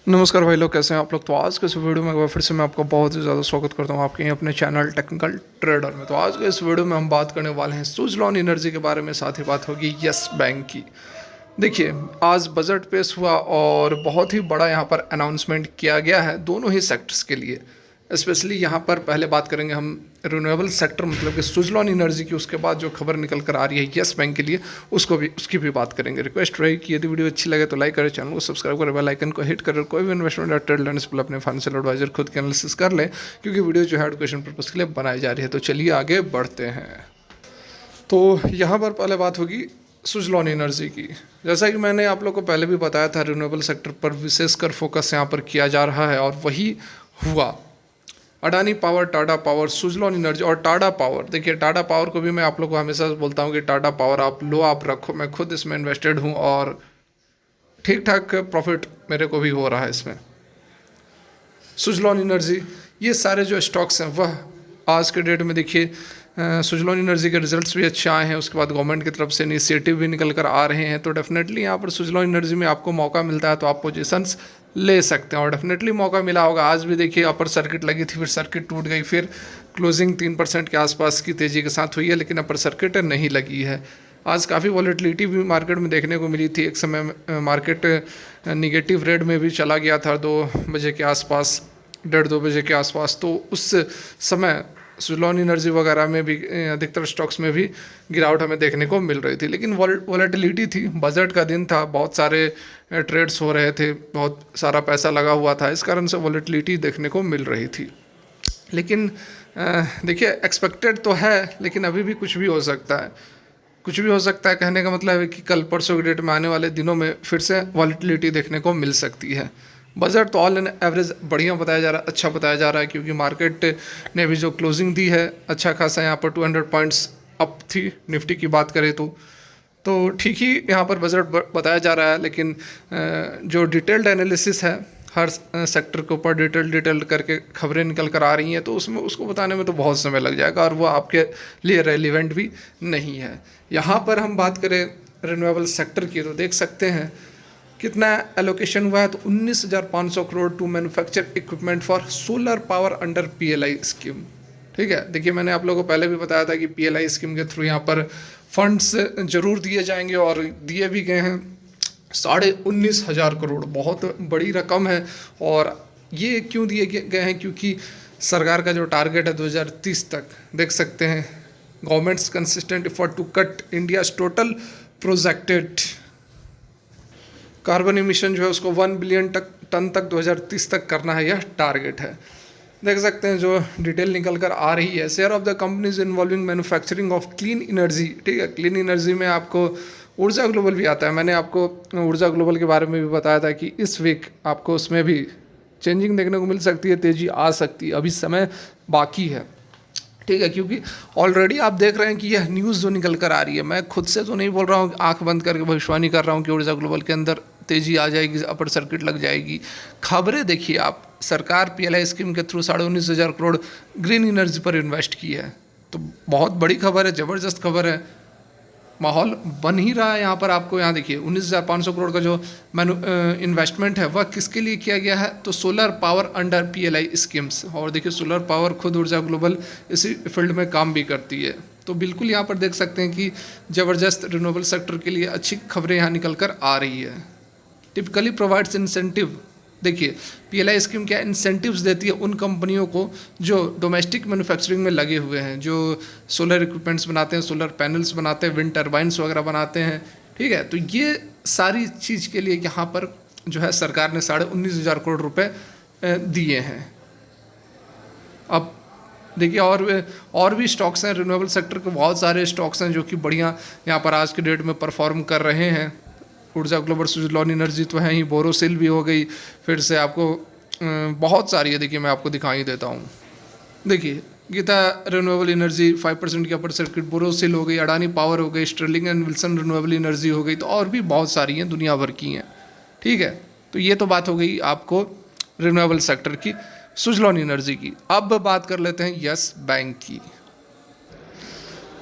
नमस्कार भाई लोग, कैसे हैं आप लोग। तो आज के इस वीडियो में एक बार फिर से मैं आपका बहुत ही ज़्यादा स्वागत करता हूं आपके अपने चैनल टेक्निकल ट्रेडर में। तो आज के इस वीडियो में हम बात करने वाले हैं सुज़लॉन एनर्जी के बारे में, साथ ही बात होगी यस बैंक की। देखिए, आज बजट पेश हुआ और बहुत ही बड़ा यहां पर अनाउंसमेंट किया गया है दोनों ही सेक्टर्स के लिए। स्पेशली यहाँ पर पहले बात करेंगे हम रिन्यूएबल सेक्टर मतलब कि सुज़लॉन एनर्जी की, उसके बाद जो खबर निकल कर आ रही है यस बैंक के लिए उसकी भी बात करेंगे। रिक्वेस्ट रही कि यदि वीडियो अच्छी लगे तो लाइक करें, चैनल को सब्सक्राइब करें, बेल आइकन को हिट करें। कोई भी इन्वेस्टमेंट या ट्रेड लेने से पहले अपने फाइनेंशियल एडवाइजर खुद के एनालिसिस कर लें, क्योंकि वीडियो जो है एजुकेशन पर्पज़ के लिए बनाई जा रही है। तो चलिए आगे बढ़ते हैं। तो यहाँ पर पहले बात होगी सुज़लॉन एनर्जी की। जैसा कि मैंने आप लोग को पहले भी बताया था, रिन्यूएबल सेक्टर पर विशेषकर फोकस यहाँ पर किया जा रहा है और वही हुआ। Adani power, Tata power, Suzlon energy और टाटा पावर। देखिए, टाटा पावर को भी मैं आप लोग को हमेशा बोलता हूँ कि टाटा पावर आप लो, आप रखो। मैं खुद इसमें इन्वेस्टेड हूँ और ठीक ठाक प्रॉफिट मेरे को भी हो रहा है इसमें। सुज़लॉन एनर्जी, ये सारे जो स्टॉक्स हैं वह आज के डेट में देखिए, सुज़लॉन एनर्जी के रिजल्ट्स भी अच्छे आए हैं। उसके बाद गवर्नमेंट की तरफ से इनिशिएटिव भी निकल कर आ रहे हैं। तो डेफिनेटली यहाँ पर सुज़लॉन एनर्जी में आपको मौका मिलता है तो आप पोजीशंस ले सकते हैं और डेफिनेटली मौका मिला होगा। आज भी देखिए अपर सर्किट लगी थी, फिर सर्किट टूट गई, फिर क्लोजिंग 3% के आसपास की तेज़ी के साथ हुई है, लेकिन अपर सर्किट नहीं लगी है। आज काफ़ी वॉलेटिलिटी भी मार्केट में देखने को मिली थी। एक समय मार्केट निगेटिव रेट में भी चला गया था 2 बजे के आसपास, 1:30-2 बजे के आसपास। तो उस समय सुज़लॉन एनर्जी वगैरह में भी, अधिकतर स्टॉक्स में भी गिरावट हमें देखने को मिल रही थी, लेकिन वॉलेटिलिटी थी। बजट का दिन था, बहुत सारे ट्रेड्स हो रहे थे, बहुत सारा पैसा लगा हुआ था, इस कारण से वॉलेटिलिटी देखने को मिल रही थी। लेकिन देखिए, एक्सपेक्टेड तो है, लेकिन अभी भी कुछ भी हो सकता है। कुछ भी हो सकता है कहने का मतलब है कि कल परसों की डेट में आने वाले दिनों में फिर से वॉलेटिलिटी देखने को मिल सकती है। बजट तो ऑल इन एवरेज बढ़िया बताया जा रहा है, अच्छा बताया जा रहा है, क्योंकि मार्केट ने भी जो क्लोजिंग दी है अच्छा खासा, यहाँ पर 200 पॉइंट्स अप थी निफ्टी की बात करें तो ठीक ही यहाँ पर बजट बताया जा रहा है। लेकिन जो डिटेल्ड एनालिसिस है, हर सेक्टर के ऊपर डिटेल्ड करके खबरें निकल कर आ रही हैं, तो उसमें उसको बताने में तो बहुत समय लग जाएगा और वो आपके लिए रेलिवेंट भी नहीं है। यहाँ पर हम बात करें रिन्यूएबल सेक्टर की, तो देख सकते हैं कितना एलोकेशन हुआ है। तो 19,500 crore to manufacture equipment for solar power under PLI scheme. ठीक है, देखिए मैंने आप लोगों को पहले भी बताया था कि PLI स्कीम के थ्रू यहाँ पर फंड्स जरूर दिए जाएंगे और दिए भी गए हैं। 19,500 करोड़ बहुत बड़ी रकम है। और ये क्यों दिए गए हैं, क्योंकि सरकार का जो टारगेट है 2030 तक, देख सकते हैं, government's consistent effort to cut India's total projected carbon emission जो है उसको 1 बिलियन टन तक 2030 तक करना है, यह टारगेट है। देख सकते हैं जो डिटेल निकल कर आ रही है। Share of the companies involving manufacturing of clean energy. ठीक है, क्लीन एनर्जी में आपको ऊर्जा ग्लोबल भी आता है। मैंने आपको ऊर्जा ग्लोबल के बारे में भी बताया था कि इस वीक आपको उसमें भी चेंजिंग देखने को मिल सकती है, तेज़ी आ सकती है, अभी समय बाकी है। ठीक है, क्योंकि ऑलरेडी आप देख रहे हैं कि यह न्यूज़ जो निकल कर आ रही है, मैं खुद से तो नहीं बोल रहा हूँ, आंख बंद करके भविष्यवाणी कर रहा हूँ कि ऊर्जा ग्लोबल के अंदर तेज़ी आ जाएगी, अपर सर्किट लग जाएगी। खबरें देखिए आप, सरकार PLI स्कीम के थ्रू 19,500 करोड़ ग्रीन एनर्जी पर इन्वेस्ट की है। तो बहुत बड़ी खबर है, ज़बरदस्त खबर है, माहौल बन ही रहा है यहाँ पर। आपको यहाँ देखिए 19,500 करोड़ का जो इन्वेस्टमेंट है वह किसके लिए किया गया है, तो solar power under PLI schemes. और देखिए सोलर पावर खुद ऊर्जा ग्लोबल इसी फील्ड में काम भी करती है। तो बिल्कुल यहाँ पर देख सकते हैं कि ज़बरदस्त रिन्यूएबल सेक्टर के लिए अच्छी खबरें यहाँ निकल कर आ रही है। Typically provides incentive. देखिए PLI स्कीम क्या इंसेंटिव्स देती है उन कंपनियों को जो डोमेस्टिक मैन्युफैक्चरिंग में लगे हुए हैं, जो सोलर इक्विपमेंट्स बनाते हैं, सोलर पैनल्स बनाते हैं, विंड टर्बाइंस वगैरह बनाते हैं। ठीक है, तो ये सारी चीज़ के लिए यहाँ पर जो है सरकार ने 19,500 करोड़ रुपए दिए हैं। अब देखिए और भी स्टॉक्स हैं रिन्यूएबल सेक्टर के, बहुत सारे स्टॉक्स हैं जो कि बढ़िया यहाँ पर आज के डेट में परफॉर्म कर रहे हैं। ऊर्जा ग्लोबल, सुज़लॉन एनर्जी तो है ही, बोरोसिल भी हो गई, फिर से आपको बहुत सारी है। देखिए मैं आपको दिखाई देता हूँ। देखिए गीता रिन्यूएबल एनर्जी 5% की अपर सर्किट, बोरोसिल हो गई, अडानी पावर हो गई, Sterling and Wilson Renewable Energy हो गई, तो और भी बहुत सारी हैं, दुनिया भर की हैं। ठीक है, तो ये तो बात हो गई आपको रिन्यूएबल सेक्टर की, सुज़लॉन एनर्जी की। अब बात कर लेते हैं यस बैंक की।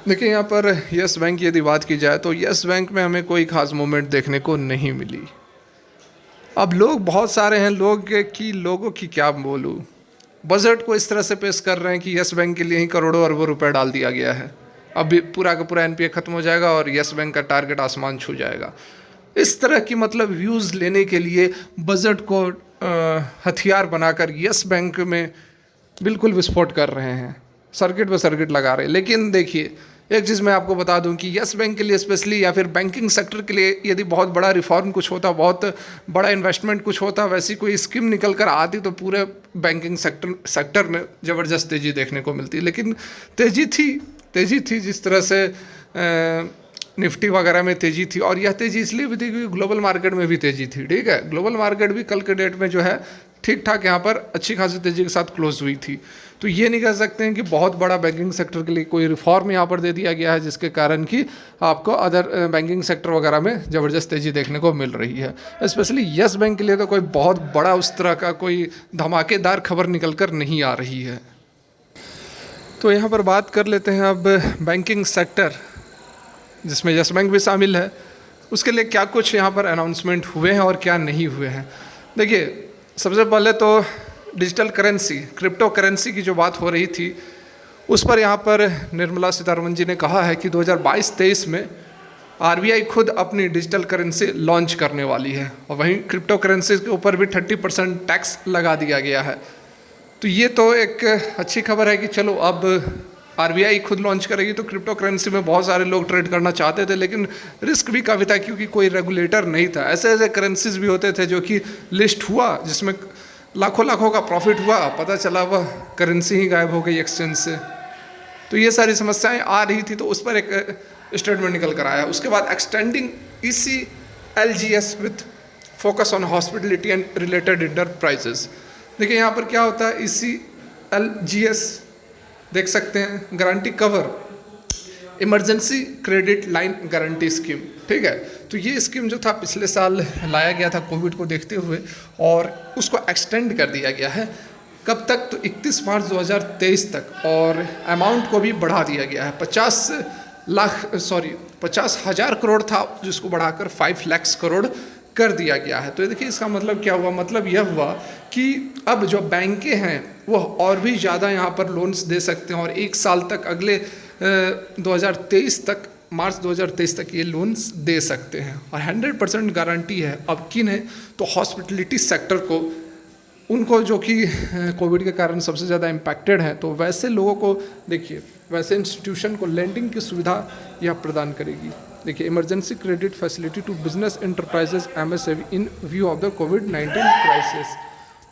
देखिए यहाँ पर यस बैंक की यदि बात की जाए तो यस बैंक में हमें कोई खास मूवमेंट देखने को नहीं मिली। अब लोग बहुत सारे हैं, लोगों की क्या बोलूँ, बजट को इस तरह से पेश कर रहे हैं कि यस बैंक के लिए ही करोड़ों अरबों रुपए डाल दिया गया है, अभी पूरा का पूरा एनपीए खत्म हो जाएगा और यस बैंक का टारगेट आसमान छू जाएगा। इस तरह की मतलब व्यूज़ लेने के लिए बजट को हथियार बनाकर यस बैंक में बिल्कुल विस्फोट कर रहे हैं, सर्किट पे सर्किट लगा रहे हैं। लेकिन देखिए, एक चीज़ मैं आपको बता दूं कि यस बैंक के लिए स्पेशली या फिर बैंकिंग सेक्टर के लिए यदि बहुत बड़ा रिफॉर्म कुछ होता, बहुत बड़ा इन्वेस्टमेंट कुछ होता, वैसी कोई स्कीम निकल कर आती तो पूरे बैंकिंग सेक्टर में ज़बरदस्त तेज़ी देखने को मिलती। लेकिन तेज़ी थी जिस तरह से निफ्टी वगैरह में तेज़ी थी, और यह तेज़ी इसलिए भी थी क्योंकि ग्लोबल मार्केट में भी तेज़ी थी। ठीक है, ग्लोबल मार्केट भी कल के डेट में जो है ठीक ठाक यहाँ पर अच्छी खासी तेज़ी के साथ क्लोज हुई थी। तो ये नहीं कह सकते हैं कि बहुत बड़ा बैंकिंग सेक्टर के लिए कोई रिफॉर्म यहाँ पर दे दिया गया है जिसके कारण कि आपको अदर बैंकिंग सेक्टर वगैरह में ज़बरदस्त तेज़ी देखने को मिल रही है। स्पेशली यस बैंक के लिए तो कोई बहुत बड़ा उस तरह का कोई धमाकेदार खबर निकल कर नहीं आ रही है। तो यहाँ पर बात कर लेते हैं अब बैंकिंग सेक्टर जिसमें यस बैंक भी शामिल है, उसके लिए क्या कुछ यहाँ पर अनाउंसमेंट हुए हैं और क्या नहीं हुए हैं। देखिए, सबसे पहले तो डिजिटल करेंसी, क्रिप्टो करेंसी की जो बात हो रही थी उस पर यहाँ पर निर्मला सीतारमण जी ने कहा है कि 2022-23 में आरबीआई खुद अपनी डिजिटल करेंसी लॉन्च करने वाली है, और वहीं क्रिप्टो करेंसी के ऊपर भी 30% टैक्स लगा दिया गया है। तो ये तो एक अच्छी खबर है कि चलो अब आरबीआई खुद लॉन्च करेगी, तो क्रिप्टो करेंसी में बहुत सारे लोग ट्रेड करना चाहते थे, लेकिन रिस्क भी काफ़ी था क्योंकि कोई रेगुलेटर नहीं था। ऐसे ऐसे करेंसीज भी होते थे जो कि लिस्ट हुआ, जिसमें लाखों का प्रॉफिट हुआ, पता चला वह करेंसी ही गायब हो गई एक्सचेंज से। तो ये सारी समस्याएं आ रही थी, तो उस पर एक स्टेटमेंट निकल कर आया। उसके बाद extending ECLGS with focus on hospitality and related enterprises. देखिए यहाँ पर क्या होता है, ECLGS देख सकते हैं, guarantee cover emergency credit line guarantee scheme. ठीक है, तो ये स्कीम जो था पिछले साल लाया गया था कोविड को देखते हुए, और उसको एक्सटेंड कर दिया गया है। कब तक? तो 31 मार्च 2023 तक, और अमाउंट को भी बढ़ा दिया गया है। 50,000 करोड़ था जिसको बढ़ाकर 5 लाख करोड़ कर दिया गया है। तो देखिए इसका मतलब क्या हुआ, मतलब यह हुआ कि अब जो बैंकें हैं वह और भी ज़्यादा यहाँ पर लोन्स दे सकते हैं, और 1 साल तक, अगले 2023 तक, मार्च 2023 तक ये लोन्स दे सकते हैं, और 100% गारंटी है। अब किन है? तो हॉस्पिटलिटी सेक्टर को, उनको जो कि कोविड के कारण सबसे ज़्यादा इम्पैक्टेड हैं, तो वैसे लोगों को देखिए, वैसे इंस्टीट्यूशन को लेंडिंग की सुविधा यह प्रदान करेगी। देखिए, emergency credit facility to business enterprises MSME in view of the कोविड-19 क्राइसिस।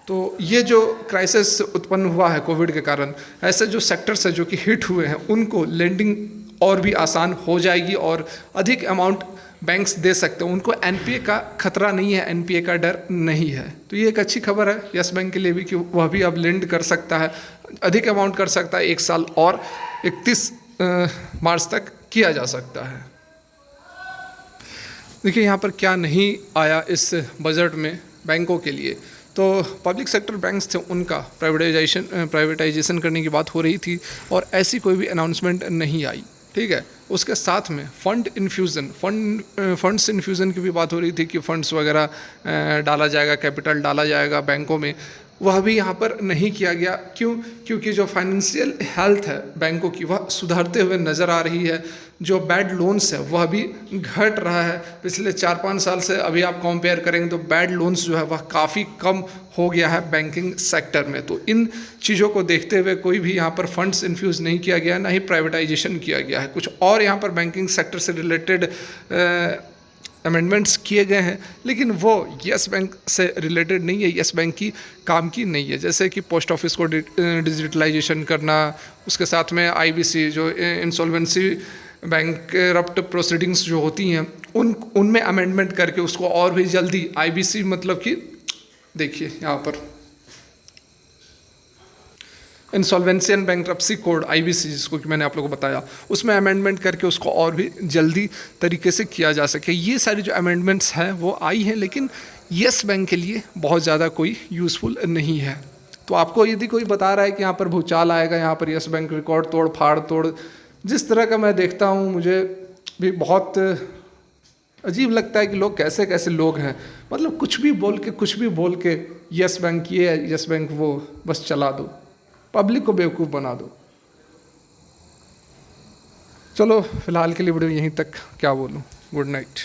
तो ये जो क्राइसिस उत्पन्न हुआ है कोविड के कारण, ऐसे जो सेक्टर्स हैं जो कि हिट हुए हैं उनको लेंडिंग और भी आसान हो जाएगी, और अधिक अमाउंट बैंक्स दे सकते हैं। उनको एनपीए का खतरा नहीं है, एनपीए का डर नहीं है। तो ये एक अच्छी खबर है यस बैंक के लिए भी कि वह भी अब लेंड कर सकता है, अधिक अमाउंट कर सकता है, 1 साल और 31 मार्च तक किया जा सकता है। देखिए यहाँ पर क्या नहीं आया इस बजट में बैंकों के लिए, तो पब्लिक सेक्टर बैंक्स थे उनका प्राइवेटाइजेशन करने की बात हो रही थी, और ऐसी कोई भी अनाउंसमेंट नहीं आई। ठीक है, उसके साथ में फंड्स इन्फ्यूज़न की भी बात हो रही थी कि फंड्स वगैरह डाला जाएगा, कैपिटल डाला जाएगा बैंकों में, वह भी यहाँ पर नहीं किया गया। क्यों? क्योंकि जो फाइनेंशियल हेल्थ है बैंकों की वह सुधरते हुए नज़र आ रही है, जो बैड लोन्स है वह भी घट रहा है। पिछले 4-5 साल से अभी आप कंपेयर करेंगे तो बैड लोन्स जो है वह काफ़ी कम हो गया है बैंकिंग सेक्टर में। तो इन चीज़ों को देखते हुए कोई भी यहाँ पर फंड्स इन्फ्यूज़ नहीं किया गया, ना ही प्राइवेटाइजेशन किया गया है। कुछ और यहाँ पर बैंकिंग सेक्टर से रिलेटेड अमेंडमेंट्स किए गए हैं, लेकिन वो यस बैंक से रिलेटेड नहीं है, यस बैंक की काम की नहीं है। जैसे कि पोस्ट ऑफिस को डिजिटलाइजेशन करना, उसके साथ में IBC जो इंसॉल्वेंसी बैंकरप्ट प्रोसीडिंग्स जो होती हैं उनमें अमेंडमेंट करके उसको और भी जल्दी, IBC मतलब कि देखिए यहाँ पर insolvency and bankruptcy code IBC जिसको कि मैंने आप लोगों को बताया, उसमें अमेंडमेंट करके उसको और भी जल्दी तरीके से किया जा सके। ये सारी जो अमेंडमेंट्स हैं वो आई हैं, लेकिन यस बैंक के लिए बहुत ज़्यादा कोई यूज़फुल नहीं है। तो आपको यदि कोई बता रहा है कि यहाँ पर भूचाल आएगा, यहाँ पर यस बैंक रिकॉर्ड तोड़ फाड़ तोड़, जिस तरह का मैं देखता हूँ, मुझे भी बहुत अजीब लगता है कि लोग कैसे कैसे लोग हैं, मतलब कुछ भी बोल के यस बैंक ये है, यस बैंक वो, बस चला दो, पब्लिक को बेवकूफ़ बना दो। चलो फिलहाल के लिए वीडियो यहीं तक, क्या बोलूँ, गुड नाइट।